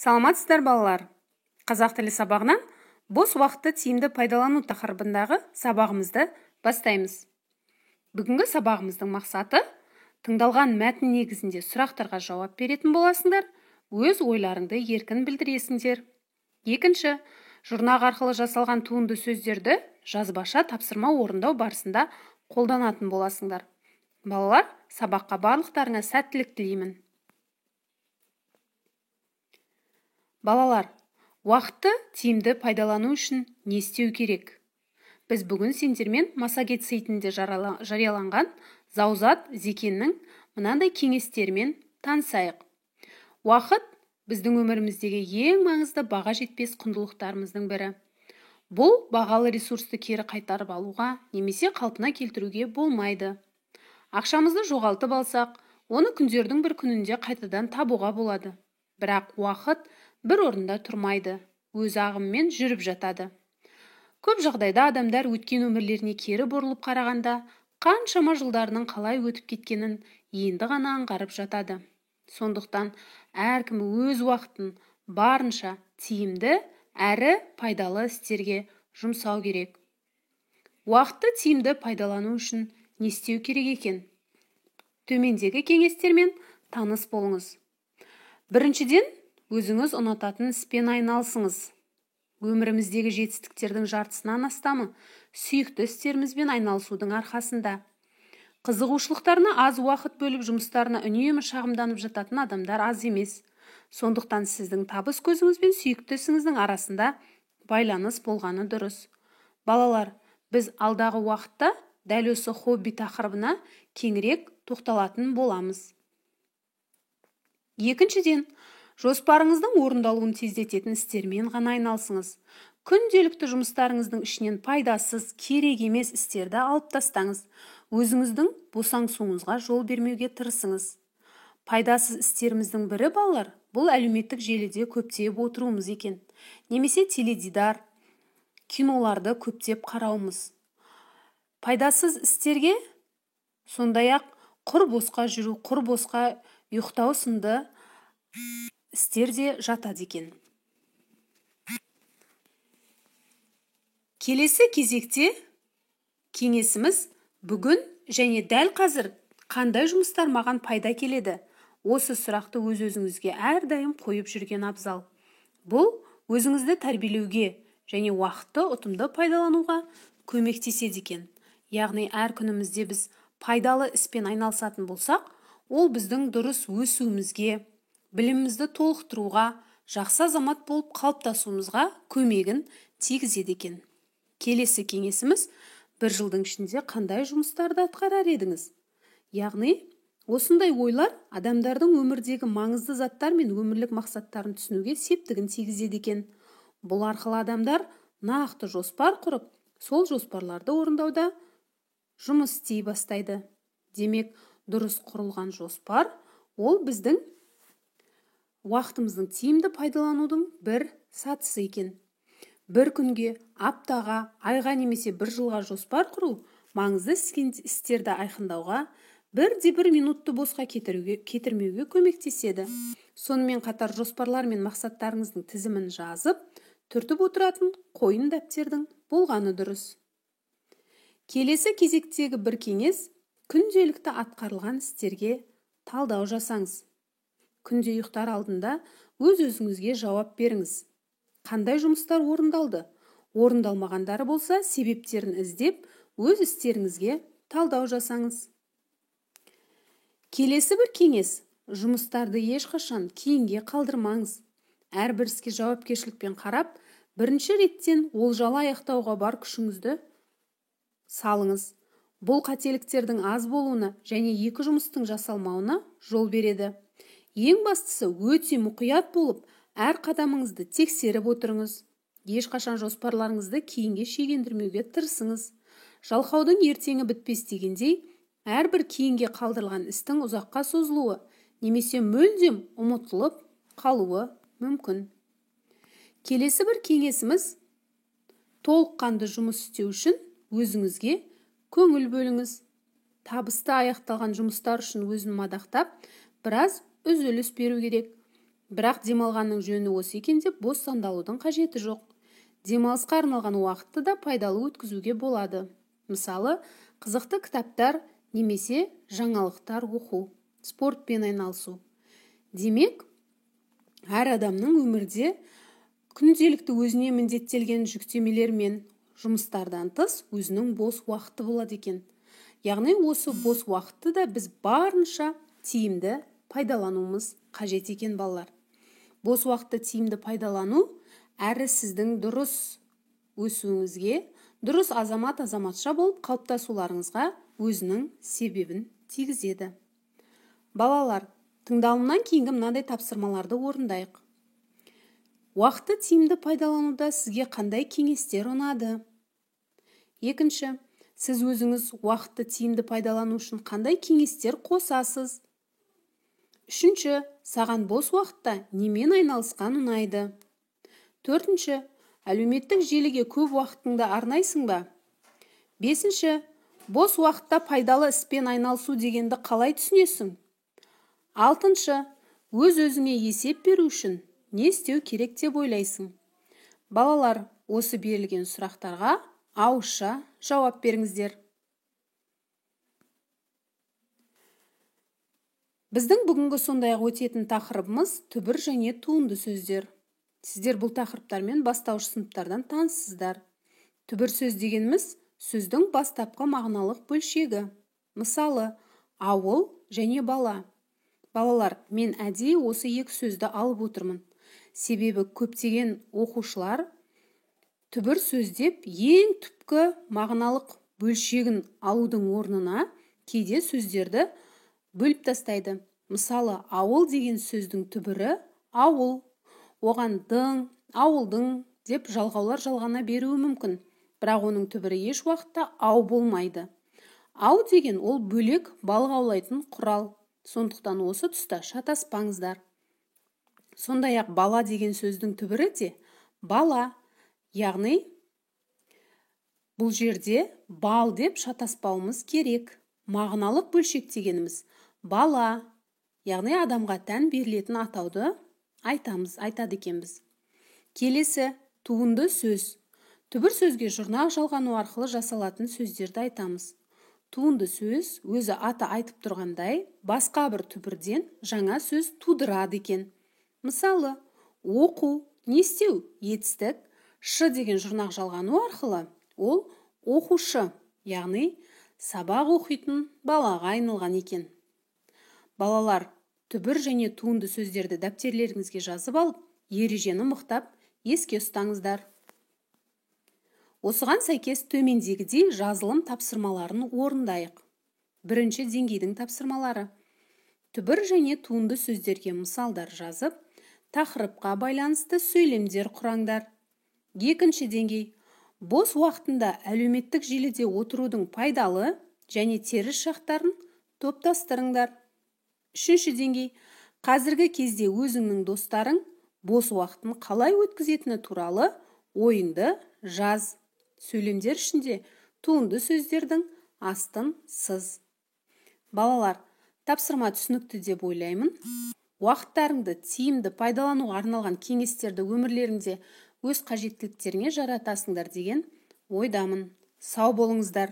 Саламатсыздар балалар. Қазақ тілі сабағынан бос уақытты тиімді пайдалану тақырыбындағы сабағымызды бастаймыз. Бүгінгі сабағымыздың мақсаты тыңдалған мәтін негізінде сұрақтарға жауап беретін боласыңдар, өз ойларыңды еркін білдіресіңдер. Екінші, жұрнақ арқылы жасалған туынды сөздерді жазбаша тапсырма орындау барысында қолданатын боласыңдар. Балалар, сабаққа барлықтарыңа сәттілік тілеймін. Балалар, уақытты тиімді пайдалану үшін не істеу керек? Біз бүгін сендермен Массагет сайтында жарияланған Заузат Зекеннің мынандай кеңестерімен танысайық. Уақыт біздің өміріміздегі ең маңызды баға жетпес құндылықтарымыздың бірі. Бұл бағалы ресурсты кері қайтарып алуға немесе қалпына келтіруге болмайды. Ақшамызды жоғалтып алсақ, оны күндердің бір күнінде қайтадан табуға болады. Бірақ уақыт бір орында тұрмайды, өз ағымымен жүріп жатады. Көп жағдайда адамдар өткен өмірлеріне кері бұрылып қарағанда, қаншама жылдарының қалай өтіп кеткенін енді ғана аңғарып жатады. Сондықтан әркім өз уақытын барынша тиімді әрі пайдалы істерге жұмсау керек. Уақытты тиімді пайдалану үшін не істеу керек екен? Төмендегі кеңестермен таныс болыңыз. Біріншіден, өзіңіз ұнататын іспен айналысыңыз. Өміріміздегі жетістіктердің жартысынан астамы сүйікті істерімізбен айналысудың арқасында. Қызығушылықтарына аз уақыт бөліп жұмыстарына үнемі шағымданып жататын адамдар аз емес. Сондықтан сіздің табыс көзіңіз бен сүйікті ісіңіздің арасында байланыс болғаны дұрыс. Балалар, біз алдағы уақытта дәл осы хобби тақырыбына кеңірек тоқталатын боламыз. Екіншіден, жоспарыңыздың орындалуын тездететін істермен ғана айналысыңыз. Күнделікті жұмыстарыңыздың ішінен пайдасыз, керек емес істерді алып тастаңыз. Өзіңіздің босаңсуыңызға жол бермеуге тырысыңыз. Пайдасыз істеріміздің бірі, балалар, бұл әлеуметтік желіде көптеп отыруымыз екен. Немесе теледидар, киноларды көптеп қарауымыз. Пайдасыз істерге сондай-ақ құр босқа жүру, құр босқа ұйықтау сынды істер де жатады екен. Келесі кезекте кеңесіміз бүгін және дәл қазір қандай жұмыстар маған пайда келеді? Осы сұрақты өз-өзіңізге әрдайым қойып жүрген абзал. Бұл өзіңізді тәрбиелеуге және уақытты ұтымды пайдалануға көмектеседі екен. Яғни әр күнімізде біз пайдалы іспен айналысатын болсақ, ол біздің дұрыс өсуімізге, білімімізді толықтыруға, жақсы азамат болып қалыптасуымызға көмегін тигізеді екен. Келесі кеңесіміз, бір жылдың ішінде қандай жұмыстарды атқарар едіңіз? Яғни, осындай ойлар адамдардың өмірдегі маңызды заттар мен өмірлік мақсаттарын түсінуге септігін тигізеді екен. Бұл арқылы адамдар нақты жоспар құрып, сол жоспарларды орындауда жұмыс істей бастайды. Демек, дұрыс құрылған жоспар, ол біздің уақытымыздың тиімді пайдаланудың бір сатысы екен. Бір күнге, аптаға, айға немесе бір жылға жоспар құру, маңызды істерді айқындауға, бір минутты босқа кетірмеуге көмектеседі. Сонымен қатар жоспарлар мен мақсаттарыңыздың тізімін жазып, түртіп отыратын қойын дәптердің болғаны дұрыс. Келесі кезектегі бір кеңес, күнделікті атқарылған істерге талдау жасаңыз. Күнде ұйықтар алдында өз-өзіңізге жауап беріңіз. Қандай жұмыстар орындалды? Орындалмағандары болса, себептерін іздеп, өз істеріңізге талдау жасаңыз. Келесі бір кеңес, жұмыстарды ешқашан кейінге қалдырмаңыз. Әрбір іске жауапкершілікпен қарап, бірінші реттен олжалы аяқтауға бар күшіңізді салыңыз. Бұл қателіктердің аз болуына және екі жұмыстың жасалмауына жол береді. Ең бастысы өте мұқият болып, әр қадамыңызды тексеріп отырыңыз. Ешқашан жоспарларыңызды кейінге шегендірмеуге тырысыңыз. Жалқаудың ертеңі бітпес дегендей, әрбір кейінге қалдырылған істің ұзаққа созылуы, немесе мүлдем ұмытылып қалуы мүмкін. Келесі бір кеңесіміз, толыққанды жұмыс істеу үшін өзіңізге көңіл бөліңіз. Табысты аяқталған жұмыстар үшін өзін мадақтап, біраз үзіліс беру керек. Бірақ демалғанның жөні осы екен деп бос сандалудың қажеті жоқ. Демалысқа арналған уақытты да пайдалы өткізуге болады. Мысалы, қызықты кітаптар немесе жаңалықтар оқу, спортпен айналысу. Демек, әр адамның өмірде күнделікті өзіне міндеттелген жүктемелер мен жұмыстардан тыс өзінің бос уақыты болады екен. Яғни осы бос уақытты да біз барынша тиімді пайдалануымыз қажет екен балалар. Бос уақытты тиімді пайдалану әрі сіздің дұрыс өсуіңізге, дұрыс азаматша болып қалыптасуларыңызға өзінің себебін тигізеді. Балалар, тыңдалымнан кейінгі мынадай тапсырмаларды орындайық. Уақытты тиімді пайдалануда сізге қандай кеңестер ұнады? Екінші, сіз өзіңіз уақытты тиімді пайдалану үшін қандай кеңестер қосасыз? Үшінші, саған бос уақытта немен айналысқан ұнайды? Төртінші, әлеуметтік желіге көп уақытыңды арнайсың ба? Бесінші, бос уақытта пайдалы іспен айналысу дегенді қалай түсінесің? Алтыншы, өз-өзіңе есеп беру үшін не істеу керек деп ойлайсың? Балалар, осы берілген сұрақтарға ауызша жауап беріңіздер. Біздің бүгінгі сондай-ақ өтетін тақырыбымыз түбір және туынды сөздер. Сіздер бұл тақырыптармен бастауыш сыныптардан таныссыздар. Түбір сөз дегеніміз сөздің бастапқы мағыналық бөлшегі. Мысалы, ауыл және бала. Балалар, мен әдейі осы екі сөзді алып отырмын. Себебі көптеген оқушылар түбір сөз деп ең түпкі мағыналық бөлшегін алудың орнына кейде сөздерді бөліп тастайды. Мысалы, ауыл деген сөздің түбірі ауыл. Оған дың, ауылдың деп жалғаулар жалғана беруі мүмкін. Бірақ оның түбірі еш уақытта ау болмайды. Ау деген ол бөлек балық аулайтын құрал. Сондықтан осы тұста шатаспаңыздар. Сондай-ақ бала деген сөздің түбірі де бала. Яғни, бұл жерде бал деп шатаспауымыз керек. Мағыналық бөлшек дегеніміз бала. Яғни, адамға тән берілетін атауды айтады екенбіз. Келесі, туынды сөз. Түбір сөзге жұрнақ жалғану арқылы жасалатын сөздерді айтамыз. Туынды сөз өзі аты айтып тұрғандай, басқа бір түбірден жаңа сөз тудырады екен. Мысалы, оқу, не істеу, етістік, шы деген жұрнақ жалғану арқылы ол оқушы, яғни сабақ оқитын балаға айналған екен. Балалар, түбір және туынды сөздерді дәптерлеріңізге жазып алып, ережені мықтап еске ұстаңыздар. Осыған сәйкес төмендегідей жазылым тапсырмаларын орындайық. Бірінші деңгейдің тапсырмалары. Түбір және туынды сөздерге мысалдар жазып, тақырыпқа байланысты сөйлемдер құраңдар. Екінші деңгей. Бос уақытында әлеуметтік желіде отырудың пайдалы және теріс жақтарын топтастырыңдар. Үшінші деңгей. Қазіргі кезде өзіңнің достарың бос уақытын қалай өткізетіні туралы ойыңды жаз. Сөйлемдер ішінде туынды сөздердің астын сыз. Балалар, тапсырма түсінікті деп ойлаймын. Уақыттарыңды тиімді пайдалануға арналған кеңестерді өмірлеріңде өз қажеттіліктеріңе жаратасыңдар деген ойдамын. Сау болыңыздар.